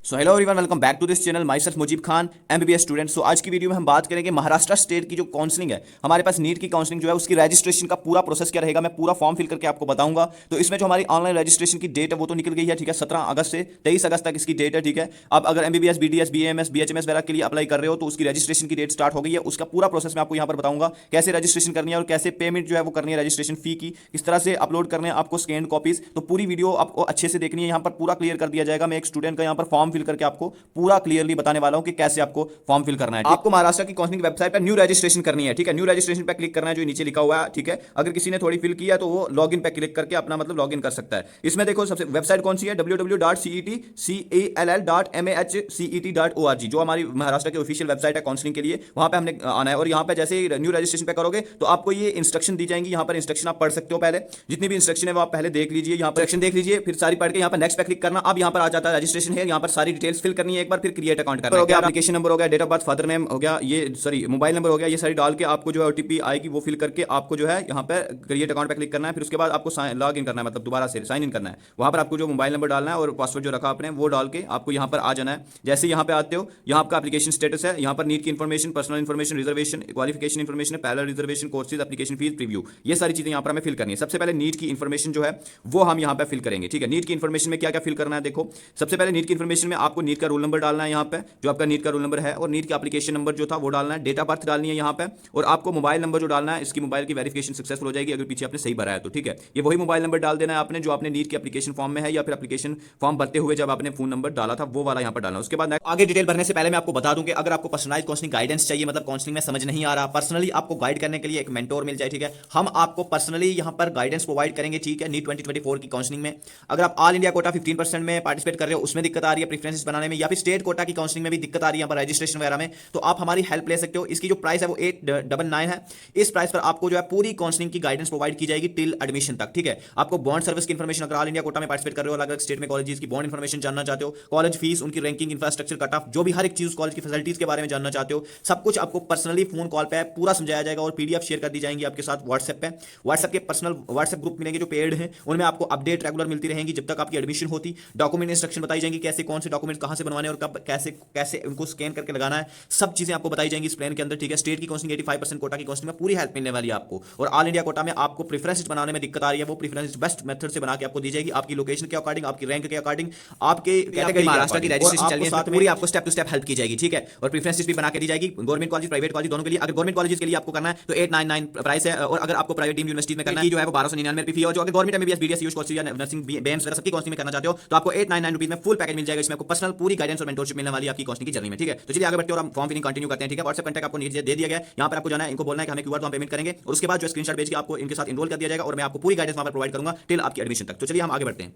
So hello everyone, welcome back to this channel. Myself Mujeeb Khan, MBBS student. So आज की video में हम बात करेंगे महाराष्ट्र स्टेट की जो काउंसलिंग है, हमारे पास नीट की काउंसलिंग जो है उसकी रजिस्ट्रेशन का पूरा प्रोसेस क्या रहेगा, मैं पूरा फॉर्म फिल करके आपको बताऊंगा। तो इसमें जो हमारी ऑनलाइन रजिस्ट्रेशन की डेट है वो तो निकल गई है, ठीक है। 17 अगस्त से 23 अगस्त तक इसकी डेट है, ठीक है। अब अगर एमबीबीएस, बीडीएस, बीएमएस, बीएचएमएस वगैरह के लिए अप्लाई कर रहे हो तो उसकी रजिस्ट्रेशन की डेट स्टार्ट हो गई है। उसका पूरा प्रोसेस मैं आपको यहाँ पर बताऊंगा, कैसे रजिस्ट्रेशन करनी है और कैसे पेमेंट जो है वो करनी है रजिस्ट्रेशन फी की, किस तरह से अपलोड करने हैं आपको स्कैन कॉपीज। तो पूरी वीडियो आपको अच्छे से देखनी है, यहाँ पर पूरा क्लियर कर दिया जाएगा। मैं एक स्टूडेंट का यहाँ पर फॉर्म फिल करके आपको पूरा क्लियरली बताने वाला हूं कि कैसे आपको फॉर्म फिल करना है। आपको महाराष्ट्र की काउंसलिंग वेबसाइट पर न्यू रजिस्ट्रेशन करनी है, ठीक है। न्यू रजिस्ट्रेशन पे क्लिक करना है, जो नीचे लिखा हुआ है, ठीक है। अगर किसी ने थोड़ी फिल किया तो वो लॉगिन पे क्लिक करके अपना मतलब लॉगिन कर सकता है। इसमें देखो सबसे वेबसाइट कौन सी है, www.cetcall.mahcet.org, जो हमारी महाराष्ट्र की ऑफिशियल वेबसाइट है काउंसलिंग के लिए। वहां पे हमने आना है और यहाँ पे जैसे ही न्यू रजिस्ट्रेशन पे करोगे तो आपको ये इंस्ट्रक्शन दी जाएंगी। यहाँ पर इंस्ट्रक्शन आप पढ़ सकते हो, पहले जितनी भी इंस्ट्रक्शन है वो आप पहले देख लीजिए, यहाँ पर इंस्ट्रक्शन देख लीजिए, फिर सारी पढ़ के यहाँ पर नेक्स्ट पे क्लिक करना। अब यहाँ पर आ जाता है रजिस्ट्रेशन है, यहाँ पर सारी डिटेल्स फिल करनी है एक बार, फिर क्रिएट अकाउंट करना है। एप्लीकेशन नंबर हो गया, date of birth, father name हो गया, ये सॉरी मोबाइल नंबर हो गया, ये सारी डाल के आपको जो है ओटीपी आएगी वो फिल करके आपको जो है यहाँ पे क्रिएट अकाउंट पे क्लिक करना है। फिर उसके बाद आपको लॉग इन करना है, मतलब दोबारा से साइन इन करना है। वहां पर आपको जो मोबाइल नंबर डालना है और पासवर्ड जो रखा आपने वो डाल के आपको यहाँ पर आ जाना है। जैसे यहाँ पे आते हो, यहाँ आपका एप्लीकेशन स्टेटस है, यहाँ पर नीट की information, personal information, reservation, qualification information, parallel reservation, courses, application fees, preview, ये सारी चीजें यहाँ पर हमें फिल करनी है। सबसे पहले नीट की इन्फॉर्मेशन जो है वो हम यहाँ पे फिल करेंगे, ठीक है। नीट की इन्फॉर्मेशन में क्या क्या फिल करना है, देखो सबसे पहले नीट की इन्फॉर्मेशन में आपको नीट का रोल नंबर डालना है यहाँ पे, जो आपका नीट का रोल नंबर है, और नीट का एप्लीकेशन नंबर जो था वो डालना है, डेट ऑफ बर्थ डालनी है यहाँ पे, और आपको मोबाइल नंबर जो डालना है, इसकी मोबाइल की वेरिफिकेशन सक्सेसफुल हो जाएगी अगर पीछे आपने सही भरा है तो, ठीक है। ये वही मोबाइल नंबर डाल देना है आपने जो आपने नीट के एप्लीकेशन फॉर्म में है, या फिर एप्लीकेशन फॉर्म भरते हुए जब आपने फोन नंबर डाला था वो वाला यहाँ पर डालना है। उसके बाद आगे डिटेल भरने से पहले मैं आपको बता दूं कि अगर आपको पर्सनलाइज काउंसलिंग गाइडेंस चाहिए, मतलब काउंसलिंग में समझ नहीं आ रहा, पर्सनली आपको गाइड करने के लिए एक मेंटोर मिल जाए, ठीक है। हम आपको पर्सनली यहाँ पर गाइडेंस प्रोवाइड करेंगे, ठीक है, नीट 2024 की काउंसलिंग में। अगर आप ऑल इंडिया कोटा 15% में पार्टिसिपेट कर रहे हो, उसमें दिक्कत आ रही है प्रेफरेंसेस बनाने में, या फिर स्टेट कोटा की काउंसलिंग में भी दिक्कत आ रही है यहाँ पर रजिस्ट्रेशन वगैरह में, तो आप हमारी हेल्प ले सकते हो। इसकी जो प्राइस है वो 899 है। इस प्राइस पर आपको जो है पूरी काउंसलिंग की गाइडेंस प्रोवाइड की जाएगी टिल एडमिशन तक, ठीक है। आपको बॉन्ड सर्विस की इन्फॉर्मेशन, अगर ऑल इंडिया कोटा में पार्टिसिपेट कर रहे हो, अलग अलग स्टेट में कॉलेजेस की बॉन्ड इन्फॉर्मेशन जानना चाहते हो, कॉलेज फीस, उनकी रैंकिंग, इंफ्रास्ट्रक्चर, कट ऑफ, जो भी हर एक चीज कॉलेज की फैसिलिटीज के बारे में जानना चाहते हो, सब कुछ आपको पर्सनली फोन कॉल पे पूरा समझाया जाएगा और पीडीएफ शेयर कर दी जाएंगी आपके साथ व्हाट्सएप पे। व्हाट्सएप के पर्सनल व्हाट्सएप ग्रुप मिलेंगे जो पेड हैं, उनमें आपको अपडेट रेगुलर मिलती रहेंगी जब तक आपकी एडमिशन होती। डॉक्यूमेंट इंस्ट्रक्शन बताई जाएंगी, कैसे कौन से डॉक्यूमेंट कहां से बनवाने और कब कैसे कैसे उनको स्कैन करके लगाना है, सब चीजें आपको बताई जाएंगी इस प्लान के अंदर, ठीक है। स्टेट की काउंसलिंग 85%, कोटा की काउंसलिंग में पूरी हेल्प मिलने वाली है आपको, और ऑल इंडिया कोटा में आपको प्रेफरेंस बनाने में दिक्कत आ रही है, वो प्रेफरेंस बेस्ट मेथड से बना के आपको दी जाएगी, आपकी लोकेशन के अकॉर्डिंग, आपकी रैंक के अकॉर्डिंग, आपके कैटेगरी महाराष्ट्र की रजिस्ट्रेशन चल रही है, पूरी आपको स्टेप टू स्टेप हेल्प की जाएगी, ठीक है। और प्रेफरेंसेस भी बना के दी जाएगी गवर्नमेंट कॉलेज, प्राइवेट कॉलेज दोनों के लिए। अगर गवर्नमेंट कॉलेज के लिए आपको करना है तो 899 प्राइस है, और अगर आपको प्राइवेट डीम्ड यूनिवर्सिटी में करना है जो है वो 1299 रुपए फी है। और जो अगर government MBBS, BDS, US courses या नर्सिंग, बेम्स वगैरह सबकी काउंसलिंग में करना चाहते हो तो आपको 899 रुपीस में फुल पैकेज मिल जाएगा। इसमें आपको पर्सनल पूरी गाइडेंस और मेंटरशिप मिलने वाली है आपकी काउंसलिंग की जर्नी में, ठीक है। तो चलिए आगे बढ़ते हैं और हम फॉर्म फिलिंग कंटिन्यू करते हैं, ठीक है। व्हाट्सएप कॉन्टैक्ट आपको नीचे दे दिया गया है, यहाँ पर आपको जाना है, इनको बोलना है कि हमें क्यूआर तो हम पेमेंट करेंगे, और उसके बाद जो स्क्रीनशॉट भेज के आपको इनके साथ इनरोल कर दिया जाएगा, और मैं आपको पूरी गाइडेंस वहां पर प्रोवाइड करूंगा टिल आपकी एडमिशन तक। तो चलिए हम आगे बढ़ते हैं।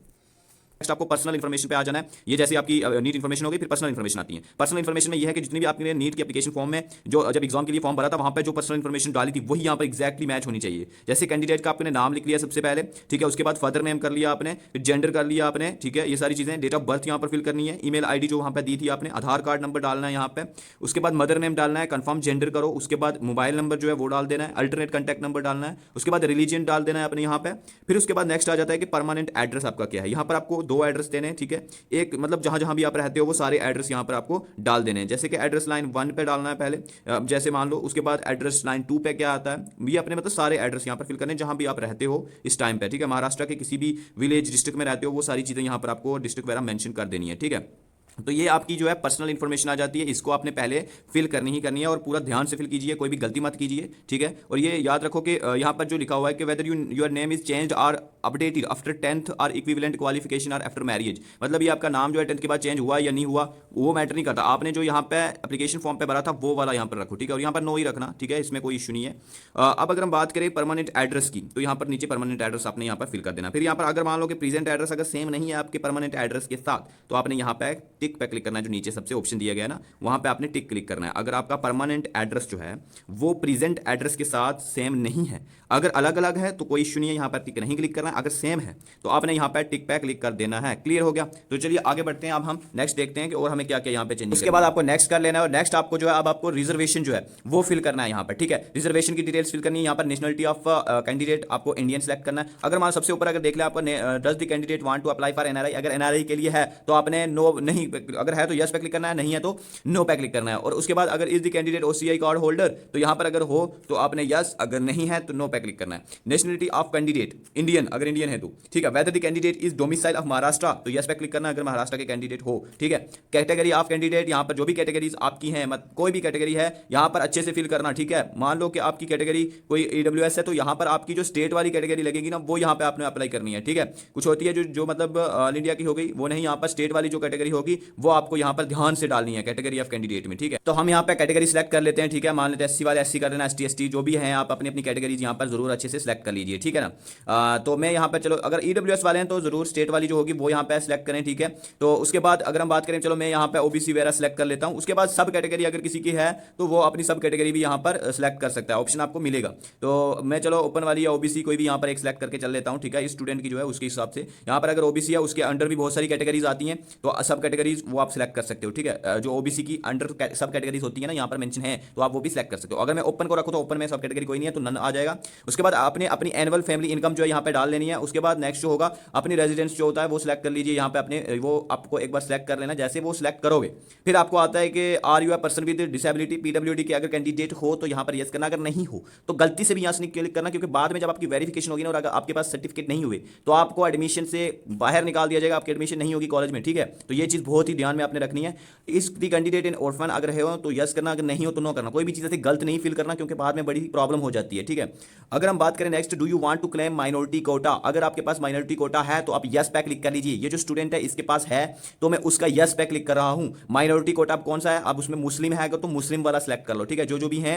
नेक्स्ट आपको पर्सनल इन्फॉर्मेशन पे आ जाना है। ये जैसे आपकी नीट इन्फॉर्मेशन होगी, फिर पर्सनल इन्फॉर्मेशन आती है। पर्सनल इन्फॉर्मेशन में ये है कि जितनी भी आपने नीट की एप्लीकेशन फॉर्म में जो जब एग्जाम के लिए फॉर्म भरा था वहां पे जो पर्सनल इन्फॉर्मेशन डाली थी वही यहाँ पर एक्जैक्टली मैच होनी चाहिए। जैसे कैंडिडेट का आपने नाम लिख लिया सबसे पहले, ठीक है, उसके बाद फादर नेम कर लिया आपने, फिर जेंडर कर लिया आपने, ठीक है, ये सारी चीजें, डेट ऑफ बर्थ यहाँ पर फिल करनी है, ईमेल आईडी जो वहाँ पे दी थी आपने, आधार कार्ड नंबर डालना है यहाँ पे, उसके बाद मदर नेम डालना है, कंफर्म जेंडर करो, उसके बाद मोबाइल नंबर जो है वो डाल देना है, अल्टरनेट कॉन्टैक्ट नंबर डालना है, उसके बाद रिलीजन डाल देना है अपने यहाँ पे। फिर उसके बाद नेक्स्ट आ जाता है कि परमानेंट एड्रेस आपका क्या है। यहाँ पर आपको 2 एड्रेस देने हैं, ठीक है। एक मतलब जहां जहां भी आप रहते हो वो सारे एड्रेस यहां पर आपको डाल देने हैं। जैसे कि एड्रेस लाइन 1 पे डालना है पहले, जैसे मान लो, उसके बाद एड्रेस लाइन 2 पे क्या आता है, ये अपने मतलब सारे एड्रेस यहां पर फिल करने जहां भी आप रहते हो इस टाइम पे, ठीक है। महाराष्ट्र के किसी भी विलेज डिस्ट्रिक्ट में रहते हो वो सारी चीजें यहां पर आपको डिस्ट्रिक्ट वगैरह मेंशन कर देनी है, ठीक है। तो ये आपकी जो है पर्सनल इन्फॉर्मेशन आ जाती है, इसको आपने पहले फिल करनी ही करनी है, और पूरा ध्यान से फिल कीजिए, कोई भी गलती मत कीजिए, ठीक है। और ये याद रखो कि यहाँ पर जो लिखा हुआ है कि whether your name is changed और अपडेटेड आफ्टर 10th और इक्विवेलेंट क्वालिफिकेशन और आफ्टर मैरिज, मतलब ये आपका नाम जो है 10th के बाद चेंज हुआ या नहीं हुआ वो मैटर नहीं करता, आपने जो यहाँ पे एप्लीकेशन फॉर्म पे भरा था वो वाला यहाँ पर रखो, ठीक है। और यहाँ पर नो ही रखना, ठीक है, इसमें कोई इशू नहीं है। अब अगर हम बात करें परमानेंट एड्रेस की, तो यहाँ पर नीचे परमानेंट एड्रेस आपने यहाँ पर फिल कर देना। फिर यहाँ पर अगर मान लो कि प्रेजेंट एड्रेस अगर सेम नहीं है आपके परमानेंट एड्रेस के साथ, तो आपने यहाँ पे टिक पे क्लिक करना है, जो नीचे सबसे ऑप्शन दिया गया है ना, वहां पे आपने टिक क्लिक करना है। अगर आपका परमानेंट एड्रेस जो है वो प्रेजेंट एड्रेस के साथ सेम नहीं है, अगर अलग अलग है तो कोई इश्यू नहीं है, यहां पर टिक नहीं क्लिक करना है, अगर सेम है तो आपने यहां पर टिक पे क्लिक कर देना है। क्लियर हो गया? तो चलिए आगे बढ़ते हैं। अब हम नेक्स्ट देखते हैं कि और हमें क्या क्या यहां पे चेंज, उसके बाद आपको नेक्स्ट कर लेना है, और नेक्स्ट आपको जो है अब आपको रिजर्वेशन जो है वो फिल करना है यहां पर, ठीक है। रिजर्वेशन की डिटेल्स फिल करनी है, यहां पर नेशनलिटी ऑफ कैंडिडेट आपको इंडियन सेलेक्ट करना है। अगर मान सबसे ऊपर अगर देख ले आपको does the candidate want to apply for NRI, अगर एनआरआई के लिए है तो आपने नो नहीं अगर है तो यस पे क्लिक करना है, नहीं है तो नो पे क्लिक करना है। और उसके बाद अगर is the candidate OCI card holder, तो यहाँ पर अगर हो तो आपने यस, अगर नहीं है तो नो पे क्लिक करना है। नेशनलिटी ऑफ कैंडिडेट इंडियन, अगर इंडियन है तो ठीक है। Whether the candidate is domicile of Maharashtra, तो यस पे क्लिक करना है अगर महाराष्ट्र के कैंडिडेट हो, ठीक है। कैटेगरी ऑफ कैंडिडेट, यहाँ पर जो भी कैटेगरीज आपकी हैं, मत कोई भी कैटेगरी है यहाँ पर अच्छे से फिल करना, ठीक है। मान लो कि आपकी कैटेगरी कोई ईडब्ल्यूएस है, तो यहाँ पर आपकी जो स्टेट वाली कैटेगरी लगेगी ना, वो यहाँ पे आपने अप्लाई करनी है, ठीक है। कुछ होती है जो मतलब ऑल इंडिया की हो गई, वो नहीं, यहाँ पर स्टेट वाली जो कैटेगरी होगी वो आपको यहाँ पर ध्यान से डालनी है कैटेगरी ऑफ कैंडिडेट में, ठीक है। तो हम यहाँ पे कैटेगरी सेलेक्ट कर लेते हैं, ठीक है। मान लेते हैं एससी वाले एससी कर लेना, एसटी एसटी जो भी हैं, आप अपनी अपनी कैटेगरीज यहाँ पर जरूर अच्छे से सिलेक्ट कर लीजिए, ठीक है ना। तो मैं यहाँ पर चलो, अगर ईडब्ल्यूएस वाले हैं तो जरूर स्टेट वाली जो होगी वो यहाँ पे सिलेक्ट करें, ठीक है। तो उसके बाद अगर हम बात करें, चलो मैं यहाँ पे ओबीसी वगैरह सेलेक्ट कर लेता हूँ। उसके बाद सब कैटेगरी अगर किसी की है तो वो अपनी सब कैटेगरी भी यहाँ पर सिलेक्ट कर सकता है, ऑप्शन आपको मिलेगा। तो मैं चलो ओपन वाली या ओबीसी कोई भी यहाँ पर एक सिलेक्ट करके चल लेता हूँ, ठीक है। स्टूडेंट की जो है उसके हिसाब से यहाँ पर अगर ओबीसी है उसके अंडर भी बहुत सारी कैटेगरीज आती हैं, तो सब कैटेगरीज वो आप सिलेक्ट कर सकते हो, ठीक है। जो ओबीसी की अंडर सब कैटेगरीज होती है ना, यहाँ पर मेंशन है, तो आप वो भी सिलेक्ट कर सकते हो। अगर मैं ओपन को रखूँ तो ओपन में सब कैटेगरी कोई नहीं है तो नन आ जाएगा। उसके बाद आपने अपनी एनुअल फैमिली इनकम जो है यहाँ पे डाल लेनी है। उसके बाद नेक्स्ट जो होगा अपनी रेजिडेंस जो होता है वो सिलेक्ट कर लीजिए यहाँ पे अपने, वो आपको एक बार सिलेक्ट कर लेना। जैसे वो सिलेक्ट करोगे फिर आपको आता है कि are you a person with disability PWD के अगर कैंडिडेट हो तो यहाँ पर यस करना, अगर नहीं हो तो गलती से भी यहाँ से क्लिक करना, क्योंकि बाद में जब आपकी वेरिफिकेशन होगी ना और अगर आपके पास सर्टिफिकेट नहीं हुए तो आपको एडमिशन से बाहर निकाल दिया जाएगा, आपकी एडमिशन नहीं होगी कॉलेज में, ठीक है। तो ये चीज़ बहुत ही ध्यान में आपने रखनी है। इस दी कैंडिडेट इन ऑर्फन अगर है हो तो यस करना, अगर नहीं हो तो नो करना। कोई भी चीज़ ऐसे गलत नहीं फिल करना, क्योंकि बाद में बड़ी प्रॉब्लम हो जाती है, ठीक है। अगर हम बात करें next, do you want to claim minority quota, अगर आपके पास माइनॉरिटी कोटा है तो आप यस पे क्लिक कर लीजिए। ये जो स्टूडेंट है इसके पास है तो मैं उसका यस पे क्लिक कर रहा हूं। माइनॉरिटी कोटा कौन सा है, अब उसमें मुस्लिम है अगर तो मुस्लिम वाला सिलेक्ट कर लो, ठीक है। जो भी है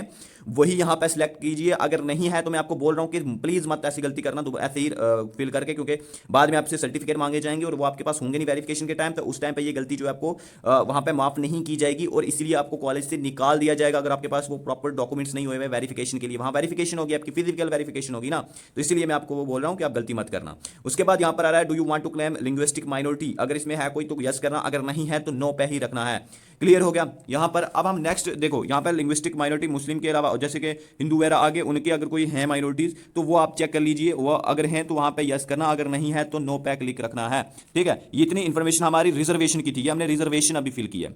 वही यहां पे सिलेक्ट कीजिए। अगर नहीं है तो मैं आपको बोल रहा हूं कि प्लीज मत ऐसी गलती करना ऐसे ही फिल करके, क्योंकि बाद में आपसे सर्टिफिकेट मांगे जाएंगे और वो आपके पास होंगे नहीं वेरिफिकेशन के टाइम, तो उस टाइम पे ये गलती जो है आपको वहां पे माफ नहीं की जाएगी और इसलिए आपको कॉलेज से निकाल दिया जाएगा अगर आपके पास वो प्रॉपर डॉक्यूमेंट्स नहीं हुए वेरिफिकेशन के लिए। वहां वेरिफिकेशन होगी, आपकी फिजिकल वेरिफिकेशन होगी ना, तो इसलिए मैं आपको वो बोल रहा हूं कि आप गलती मत करना। उसके बाद यहां पर आ रहा है do you want to claim linguistic minority, अगर इसमें है कोई तो यस करना, अगर नहीं है तो नो पे ही रखना है। क्लियर हो गया यहां पर। अब हम नेक्स्ट देखो, यहां पर लिंग्विस्टिक माइनॉरिटी मुस्लिम के अलावा जैसे कि हिंदू वगैरह आगे उनके अगर कोई है माइनॉरिटीज तो वो आप चेक कर लीजिए, वो अगर हैं तो वहां पे यस करना, अगर नहीं है तो नो पे क्लिक रखना है, ठीक है। ये इतनी इंफॉर्मेशन हमारी रिजर्वेशन की थी, हमने रिजर्वेशन अभी फिल की है।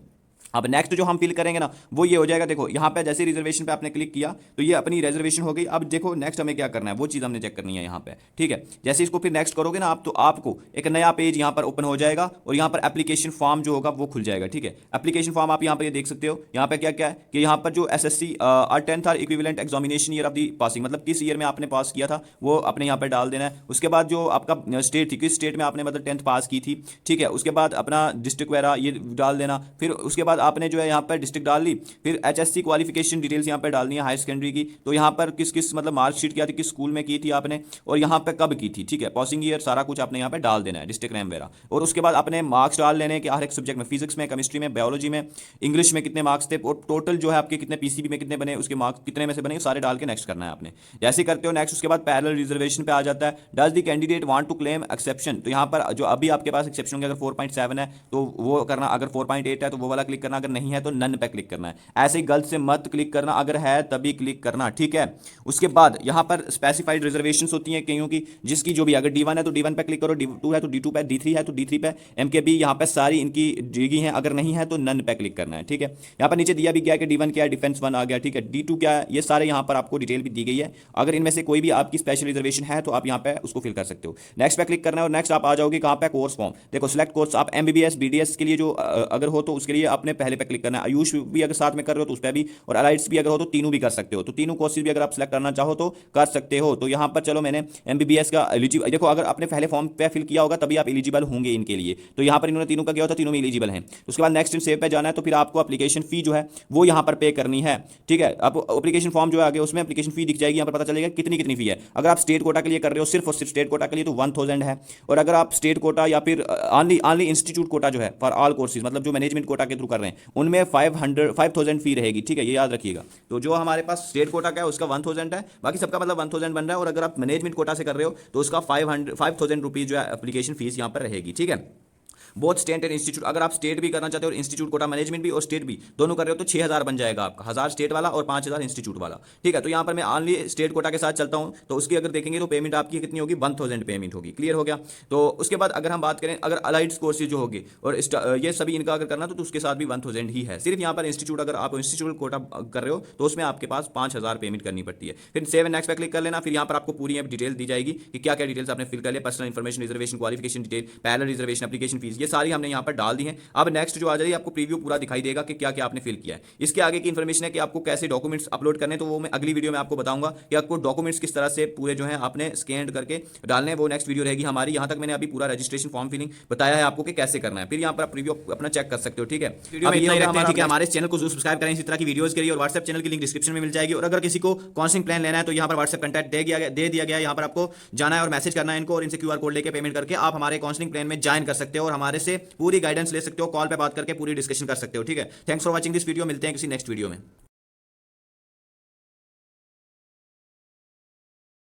अब नेक्स्ट जो हम फिल करेंगे ना वो ये हो जाएगा, देखो यहाँ पे जैसे रिजर्वेशन पे आपने क्लिक किया तो ये अपनी रिजर्वेशन हो गई। अब देखो नेक्स्ट हमें क्या करना है, वो चीज़ हमने चेक करनी है यहाँ पे, ठीक है। जैसे इसको फिर नेक्स्ट करोगे ना आप, तो आपको एक नया पेज यहाँ पर ओपन हो जाएगा और यहाँ पर एप्लीकेशन फॉर्म जो होगा वो खुल जाएगा, ठीक है। एप्लीकेशन फॉर्म आप यहाँ पर ये देख सकते हो, यहाँ पे क्या क्या है कि यहाँ पर जो एसएससी और 10th और equivalent examination year of the passing, मतलब किस ईयर में आपने पास किया था वो अपने यहाँ पर डाल देना है। उसके बाद जो आपका स्टेट थी, किस स्टेट में आपने मतलब 10th पास की थी, ठीक है। उसके बाद अपना डिस्ट्रिक्ट वगैरह ये डाल देना। फिर उसके बाद आपने जो है यहाँ पर डिस्ट्रिक्ट डाल ली, फिर एचएससी क्वालिफिकेशन डिटेल्स यहाँ पे डालनी है हायर सेकेंडरी की, तो यहाँ पर किस किस मतलब मार्कशीट क्या थी, किस स्कूल में की थी आपने और यहाँ पे कब की थी, ठीक है। पासिंग ईयर सारा कुछ आपने यहाँ पे डाल देना है, डिस्ट्रिक्ट नेम वगैरह। और उसके बाद अपने मार्क्स डाल लेने कि हर एक सब्जेक्ट में, फिजिक्स में, केमिस्ट्री में, बायोलॉजी में, इंग्लिश में कितने मार्क्स थे और टोटल जो है आपके कितने पीसीबी में कितने बने, उसके मार्क्स कितने में से बने, सारे डाल के नेक्स्ट करना है आपने। जैसे करते हो नेक्स्ट, उसके बाद पैरेलल रिजर्वेशन पे आ जाता है। Does the candidate want to claim exception, तो यहाँ पर जो अभी आपके पास एक्सेप्शन होंगे, अगर 4.7 है तो वो करना, अगर 4.8 है तो वो वाला क्लिक करना, अगर नहीं है तो नन पे क्लिक करना है। ऐसे ही गलत से मत क्लिक करना, अगर है तभी क्लिक करना, ठीक है। उसके बाद यहां पर स्पेसिफाइड रिजर्वेशंस होती हैं कईयों की, जिसकी जो भी, अगर D1 है तो D1 पे क्लिक करो, D2 है तो D2 पे, D3 है तो D3 पे, MKB यहां पे सारी इनकी डिगी हैं, अगर नहीं है तो नन पे क्लिक करना है, ठीक है। यहां पर नीचे दिया भी गया कि D1 क्या है, डिफेंस 1 आ गया, ठीक है। D2 क्या है, ये सारे यहां पर आपको डिटेल भी दी गई है। अगर इनमें से कोई भी आपकी स्पेशल रिजर्वेशन है तो आप यहां पे उसको फिल कर सकते हो। नेक्स्ट पे क्लिक करना है और नेक्स्ट आप आ जाओगे कहां पे, कोर्स फॉर्म। देखो सिलेक्ट कोर्स, आप MBBS BDS के लिए जो अगर हो तो उसके लिए आपने पहले पे क्लिक करना है। आयुष भी अगर साथ में कर रहे हो तो उस पर भी, और अलाइट्स भी अगर हो तो तीनों भी कर सकते हो। तो तीनों कोर्सेज भी अगर आप सेलेक्ट करना चाहो तो कर सकते हो। तो यहाँ पर चलो मैंने MBBS का एलिजिबल, देखो अगर आपने पहले फॉर्म पे फिल किया होगा तभी आप एलिजिबल होंगे इनके लिए। तो यहाँ पर इन्होंने तीनों का किया होता, तीनों में एलिजिबल हैं। उसके बाद नेक्स्ट सेव पे जाना है, तो फिर आपको एप्लीकेशन फी जो है वो यहाँ पर पे करनी है, ठीक है। अब एप्लीकेशन फॉर्म जो है आगे उसमें एप्लीकेशन फी दिख जाएगी, यहाँ पर पता चलेगा कितनी कितनी फी है। अगर आप स्टेट कोटा के लिए कर रहे हो सिर्फ और सिर्फ स्टेट कोटा के लिए तो 1000 है, और अगर आप स्टेट कोटा या फिर ऑनली इंस्टीट्यूट कोटा जो है फॉर ऑल कोर्सेज, मतलब जो मैनेजमेंट कोटा के थ्रू कर रहे हैं, उनमें 5000 फी रहेगी, ठीक है। ये याद रखिएगा। तो जो हमारे पास स्टेट कोटा का है उसका 1000 है, बाकी सबका मतलब 1000 बन रहा है। और अगर आप मैनेजमेंट कोटा से कर रहे हो तो उसका 5000 रुपीज जो है एप्लीकेशन फीस यहाँ पर रहेगी, ठीक है। बोथ स्टेट एंड इंस्टीट्यूट, अगर आप स्टेट भी करना चाहते हो और इंस्टीट्यूट कोटा मैनेजमेंट भी और स्टेट भी दोनों कर रहे हो तो 6,000 बन जाएगा आपका, 1,000 स्टेट वाला और 5,000 इंस्टीट्यूट वाला। ठीक है, तो यहाँ पर मैं ऑनली स्टेट कोटा के साथ चलता हूँ, तो उसकी अगर देखेंगे तो पेमेंट आपकी कितनी होगी, 1,000 पेमेंट होगी। क्लियर हो गया। तो उसके बाद अगर हम बात करें अगर अलाइड कोर्सेज जो होगी और ये सभी इनका अगर करना तो उसके साथ भी 1,000 ही है। सिर्फ यहाँ पर इंस्टीट्यूट, अगर आप इंस्टीट्यूट कोटा कर रहे हो तो उसमें आपके पास 5,000 पेमेंट करनी पड़ती है। फिर सेव एंड नेक्स्ट पे क्लिक कर लेना। फिर यहाँ पर आपको पूरी डिटेल दी जाएगी कि क्या क्या डिटेल्स आपने फिल कर लिया, personal information, reservation, qualification detail, parallel reservation, application fees, ये सारी हमने यहाँ पर डाल दी है। अब नेक्स्ट जो आ जाएगी आपको प्रीव्यू पूरा दिखाई देगा कि क्या क्या आपने फिल किया है। इसके आगे की इन्फॉर्मेशन है कि आपको कैसे डॉक्यूमेंट्स अपलोड करने, तो वो मैं अगली वीडियो में आपको बताऊंगा कि आपको डॉक्यूमेंट्स किस तरह से पूरे जो है आपने स्कैन करके डालने हैं, वो नेक्स्ट वीडियो रहेगी हमारी। यहाँ तक मैंने अभी पूरा रजिस्ट्रेशन फॉर्म फिलिंग बताया है आपको कि कैसे करना है। फिर यहाँ पर आप प्रीव्यू अपना चेक कर सकते हो। ठीक है, वीडियो में इतना ही रखते हैं। ठीक है, हमारे चैनल को जरूर सब्सक्राइब करें इसी तरह की वीडियोस के लिए, और व्हाट्सएप चैनल की लिंक डिस्क्रिप्शन में मिल जाएगी। और अगर किसी को काउंसलिंग प्लान लेना है तो यहाँ पर व्हाट्सएप कॉन्टैक्ट दे दिया गया है। यहाँ पर आपको जाना है और मैसेज करना है इनको, और इनसे QR कोड लेके पेमेंट करके आप हमारे काउंसलिंग प्लान में ज्वाइन कर सकते हो और हमारे से पूरी गाइडेंस ले सकते हो, कॉल पे बात करके पूरी डिस्कशन कर सकते हो। ठीक है, thanks for watching this video, मिलते हैं किसी नेक्स्ट वीडियो में।